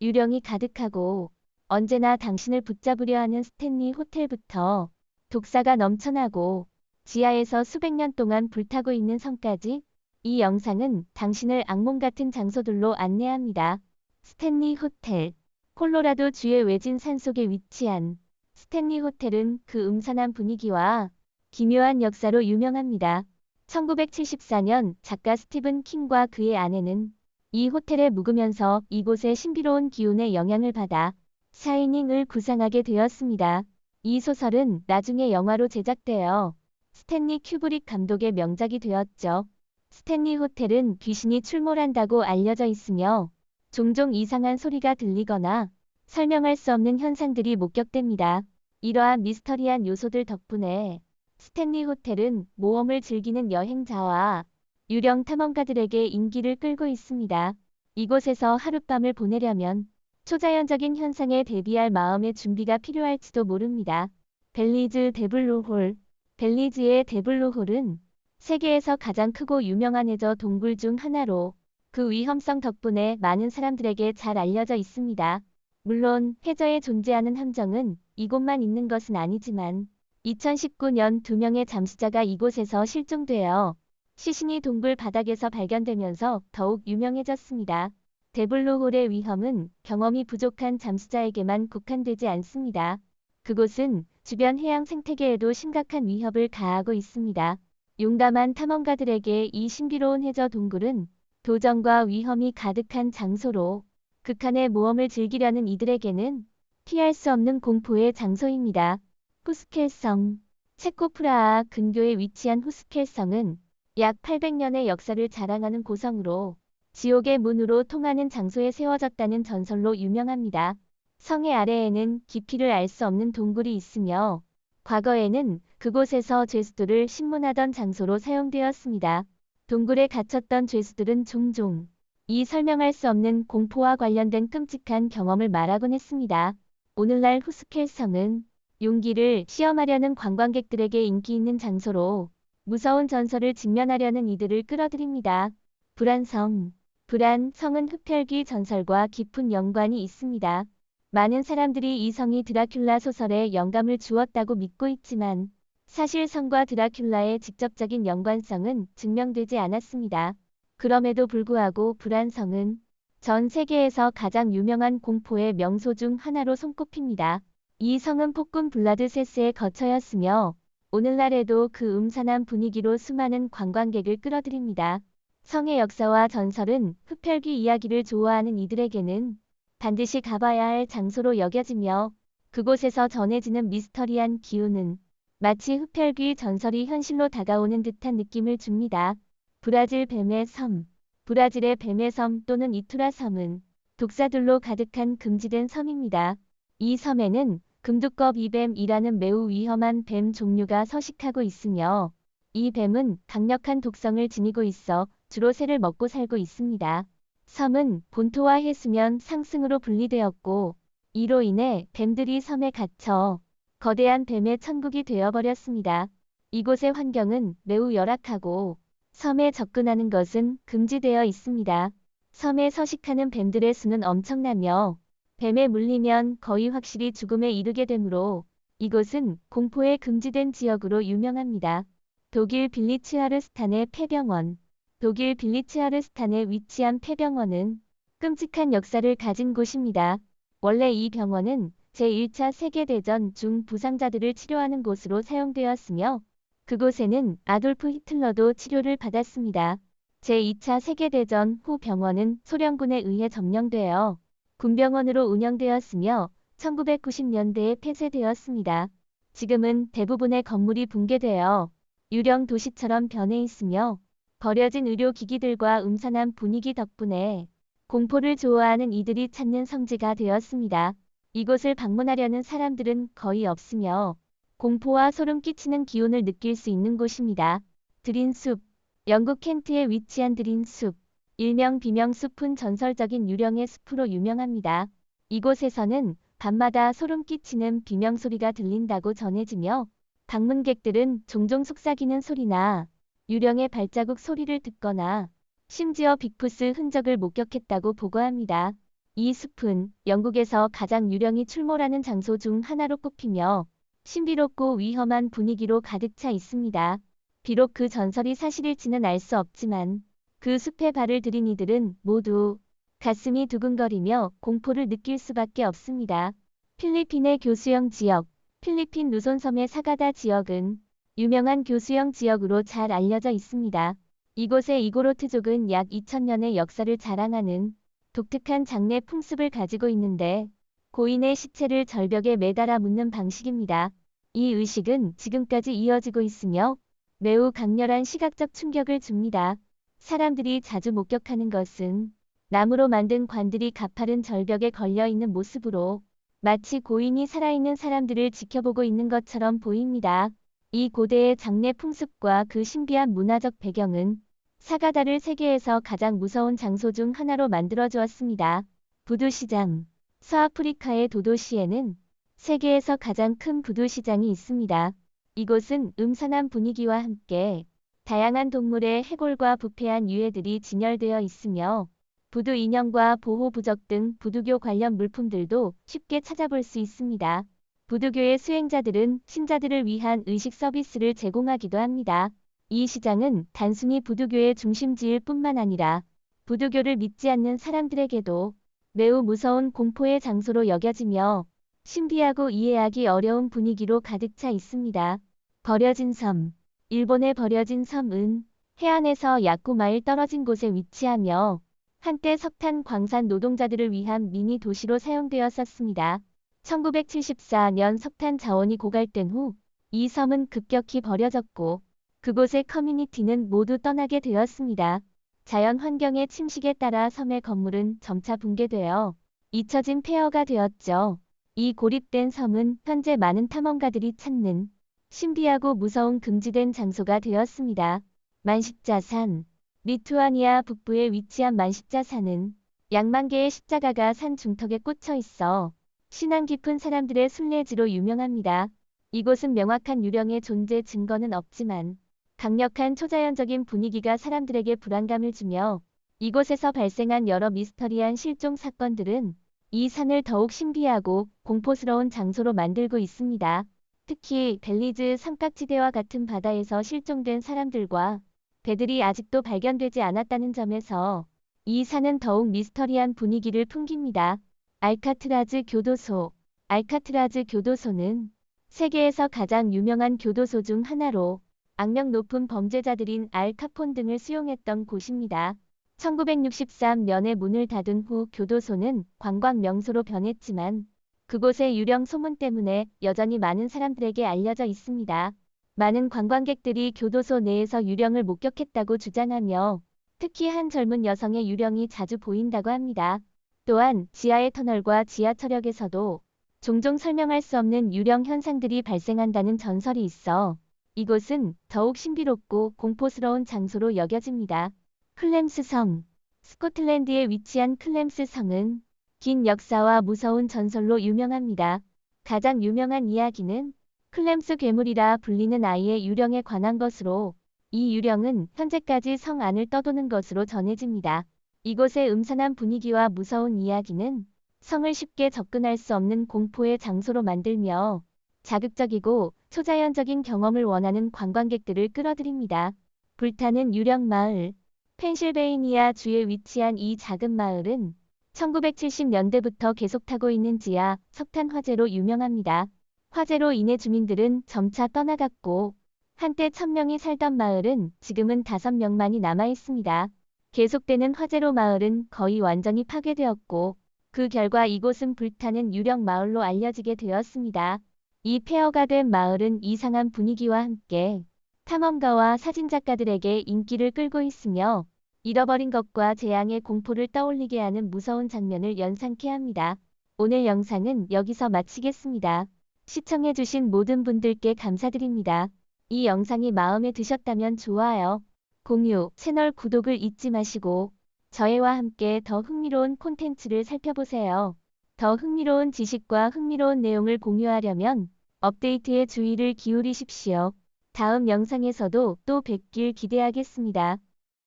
유령이 가득하고 언제나 당신을 붙잡으려 하는 스탠리 호텔부터 독사가 넘쳐나고 지하에서 수백 년 동안 불타고 있는 성까지 이 영상은 당신을 악몽 같은 장소들로 안내합니다. 스탠리 호텔. 콜로라도 주의 외진 산속에 위치한 스탠리 호텔은 그 음산한 분위기와 기묘한 역사로 유명합니다. 1974년 작가 스티븐 킹과 그의 아내는 이 호텔에 묵으면서 이곳의 신비로운 기운의 영향을 받아 샤이닝을 구상하게 되었습니다. 이 소설은 나중에 영화로 제작되어 스탠리 큐브릭 감독의 명작이 되었죠. 스탠리 호텔은 귀신이 출몰한다고 알려져 있으며 종종 이상한 소리가 들리거나 설명할 수 없는 현상들이 목격됩니다. 이러한 미스터리한 요소들 덕분에 스탠리 호텔은 모험을 즐기는 여행자와 유령 탐험가들에게 인기를 끌고 있습니다. 이곳에서 하룻밤을 보내려면 초자연적인 현상에 대비할 마음의 준비가 필요할지도 모릅니다. 벨리즈 데블루홀. 벨리즈의 데블루홀은 세계에서 가장 크고 유명한 해저 동굴 중 하나로 그 위험성 덕분에 많은 사람들에게 잘 알려져 있습니다. 물론 해저에 존재하는 함정은 이곳만 있는 것은 아니지만 2019년 2명의 잠수자가 이곳에서 실종되어 시신이 동굴 바닥에서 발견되면서 더욱 유명해졌습니다. 데블루홀의 위험은 경험이 부족한 잠수자에게만 국한되지 않습니다. 그곳은 주변 해양 생태계에도 심각한 위협을 가하고 있습니다. 용감한 탐험가들에게 이 신비로운 해저 동굴은 도전과 위험이 가득한 장소로 극한의 모험을 즐기려는 이들에게는 피할 수 없는 공포의 장소입니다. 후스켈성. 체코 프라하 근교에 위치한 후스켈성은 약 800년의 역사를 자랑하는 고성으로 지옥의 문으로 통하는 장소에 세워졌다는 전설로 유명합니다. 성의 아래에는 깊이를 알 수 없는 동굴이 있으며 과거에는 그곳에서 죄수들을 신문하던 장소로 사용되었습니다. 동굴에 갇혔던 죄수들은 종종 이 설명할 수 없는 공포와 관련된 끔찍한 경험을 말하곤 했습니다. 오늘날 후스켈성은 용기를 시험하려는 관광객들에게 인기 있는 장소로 무서운 전설을 직면하려는 이들을 끌어들입니다. 불안성. 불안성은 흡혈귀 전설과 깊은 연관이 있습니다. 많은 사람들이 이 성이 드라큘라 소설에 영감을 주었다고 믿고 있지만 사실 성과 드라큘라의 직접적인 연관성은 증명되지 않았습니다. 그럼에도 불구하고 불안성은 전 세계에서 가장 유명한 공포의 명소 중 하나로 손꼽힙니다. 이 성은 폭군 블라드세스의 거처였으며 오늘날에도 그 음산한 분위기로 수많은 관광객을 끌어들입니다. 성의 역사와 전설은 흡혈귀 이야기를 좋아하는 이들에게는 반드시 가봐야 할 장소로 여겨지며 그곳에서 전해지는 미스터리한 기운은 마치 흡혈귀 전설이 현실로 다가오는 듯한 느낌을 줍니다. 브라질 뱀의 섬. 브라질의 뱀의 섬 또는 이투라 섬은 독사들로 가득한 금지된 섬입니다. 이 섬에는 금두껍 이뱀이라는 매우 위험한 뱀 종류가 서식하고 있으며 이 뱀은 강력한 독성을 지니고 있어 주로 새를 먹고 살고 있습니다. 섬은 본토와 해수면 상승으로 분리되었고 이로 인해 뱀들이 섬에 갇혀 거대한 뱀의 천국이 되어버렸습니다. 이곳의 환경은 매우 열악하고 섬에 접근하는 것은 금지되어 있습니다. 섬에 서식하는 뱀들의 수는 엄청나며 뱀에 물리면 거의 확실히 죽음에 이르게 되므로 이곳은 공포의 금지된 지역으로 유명합니다. 독일 빌리츠하르스탄의 폐병원. 독일 빌리츠하르스탄에 위치한 폐병원은 끔찍한 역사를 가진 곳입니다. 원래 이 병원은 제1차 세계대전 중 부상자들을 치료하는 곳으로 사용되었으며 그곳에는 아돌프 히틀러도 치료를 받았습니다. 제2차 세계대전 후 병원은 소련군에 의해 점령되어 군병원으로 운영되었으며 1990년대에 폐쇄되었습니다. 지금은 대부분의 건물이 붕괴되어 유령 도시처럼 변해 있으며 버려진 의료기기들과 음산한 분위기 덕분에 공포를 좋아하는 이들이 찾는 성지가 되었습니다. 이곳을 방문하려는 사람들은 거의 없으며 공포와 소름 끼치는 기운을 느낄 수 있는 곳입니다. 드린숲. 영국 켄트에 위치한 드린숲. 일명 비명 숲은 전설적인 유령의 숲으로 유명합니다. 이곳에서는 밤마다 소름 끼치는 비명 소리가 들린다고 전해지며 방문객들은 종종 속삭이는 소리나 유령의 발자국 소리를 듣거나 심지어 빅푸스 흔적을 목격했다고 보고합니다. 이 숲은 영국에서 가장 유령이 출몰하는 장소 중 하나로 꼽히며 신비롭고 위험한 분위기로 가득 차 있습니다. 비록 그 전설이 사실일지는 알 수 없지만 그 숲에 발을 들인 이들은 모두 가슴이 두근거리며 공포를 느낄 수밖에 없습니다. 필리핀의 교수형 지역, 필리핀 루손섬의 사가다 지역은 유명한 교수형 지역으로 잘 알려져 있습니다. 이곳의 이고로트족은 약 2000년의 역사를 자랑하는 독특한 장례 풍습을 가지고 있는데 고인의 시체를 절벽에 매달아 묻는 방식입니다. 이 의식은 지금까지 이어지고 있으며 매우 강렬한 시각적 충격을 줍니다. 사람들이 자주 목격하는 것은 나무로 만든 관들이 가파른 절벽에 걸려 있는 모습으로 마치 고인이 살아있는 사람들을 지켜보고 있는 것처럼 보입니다. 이 고대의 장례 풍습과 그 신비한 문화적 배경은 사가다를 세계에서 가장 무서운 장소 중 하나로 만들어 주었습니다. 부두 시장. 서아프리카의 도도시에는 세계에서 가장 큰 부두 시장이 있습니다. 이곳은 음산한 분위기와 함께 다양한 동물의 해골과 부패한 유해들이 진열되어 있으며 부두 인형과 보호 부적 등 부두교 관련 물품들도 쉽게 찾아볼 수 있습니다. 부두교의 수행자들은 신자들을 위한 의식 서비스를 제공하기도 합니다. 이 시장은 단순히 부두교의 중심지일 뿐만 아니라 부두교를 믿지 않는 사람들에게도 매우 무서운 공포의 장소로 여겨지며 신비하고 이해하기 어려운 분위기로 가득 차 있습니다. 버려진 섬. 일본의 버려진 섬은 해안에서 약 9마일 떨어진 곳에 위치하며 한때 석탄 광산 노동자들을 위한 미니 도시로 사용되었었습니다. 1974년 석탄 자원이 고갈된 후 이 섬은 급격히 버려졌고 그곳의 커뮤니티는 모두 떠나게 되었습니다. 자연 환경의 침식에 따라 섬의 건물은 점차 붕괴되어 잊혀진 폐허가 되었죠. 이 고립된 섬은 현재 많은 탐험가들이 찾는 신비하고 무서운 금지된 장소가 되었습니다. 만십자산. 리투아니아 북부에 위치한 만십자산은 약만 개의 십자가가 산 중턱에 꽂혀 있어 신앙 깊은 사람들의 순례지로 유명합니다. 이곳은 명확한 유령의 존재 증거는 없지만 강력한 초자연적인 분위기가 사람들에게 불안감을 주며 이곳에서 발생한 여러 미스터리한 실종 사건들은 이 산을 더욱 신비하고 공포스러운 장소로 만들고 있습니다. 특히 벨리즈 삼각지대와 같은 바다에서 실종된 사람들과 배들이 아직도 발견되지 않았다는 점에서 이 산은 더욱 미스터리한 분위기를 풍깁니다. 알카트라즈 교도소. 알카트라즈 교도소는 세계에서 가장 유명한 교도소 중 하나로 악명 높은 범죄자들인 알 카폰 등을 수용했던 곳입니다. 1963년에 문을 닫은 후 교도소는 관광 명소로 변했지만 그곳의 유령 소문 때문에 여전히 많은 사람들에게 알려져 있습니다. 많은 관광객들이 교도소 내에서 유령을 목격했다고 주장하며 특히 한 젊은 여성의 유령이 자주 보인다고 합니다. 또한 지하의 터널과 지하철역에서도 종종 설명할 수 없는 유령 현상들이 발생한다는 전설이 있어 이곳은 더욱 신비롭고 공포스러운 장소로 여겨집니다. 클램스 성. 스코틀랜드에 위치한 클램스 성은 긴 역사와 무서운 전설로 유명합니다. 가장 유명한 이야기는 클램스 괴물이라 불리는 아이의 유령에 관한 것으로 이 유령은 현재까지 성 안을 떠도는 것으로 전해집니다. 이곳의 음산한 분위기와 무서운 이야기는 성을 쉽게 접근할 수 없는 공포의 장소로 만들며 자극적이고 초자연적인 경험을 원하는 관광객들을 끌어들입니다. 불타는 유령 마을. 펜실베이니아 주에 위치한 이 작은 마을은 1970년대부터 계속 타고 있는 지하 석탄 화재로 유명합니다. 화재로 인해 주민들은 점차 떠나갔고 한때 1000명이 살던 마을은 지금은 5명만이 남아 있습니다. 계속되는 화재로 마을은 거의 완전히 파괴되었고 그 결과 이곳은 불타는 유령 마을로 알려지게 되었습니다. 이 폐허가 된 마을은 이상한 분위기와 함께 탐험가와 사진작가들에게 인기를 끌고 있으며 잃어버린 것과 재앙의 공포를 떠올리게 하는 무서운 장면을 연상케 합니다. 오늘 영상은 여기서 마치겠습니다. 시청해주신 모든 분들께 감사드립니다. 이 영상이 마음에 드셨다면 좋아요, 공유, 채널 구독을 잊지 마시고 저희와 함께 더 흥미로운 콘텐츠를 살펴보세요. 더 흥미로운 지식과 흥미로운 내용을 공유하려면 업데이트에 주의를 기울이십시오. 다음 영상에서도 또 뵙길 기대하겠습니다.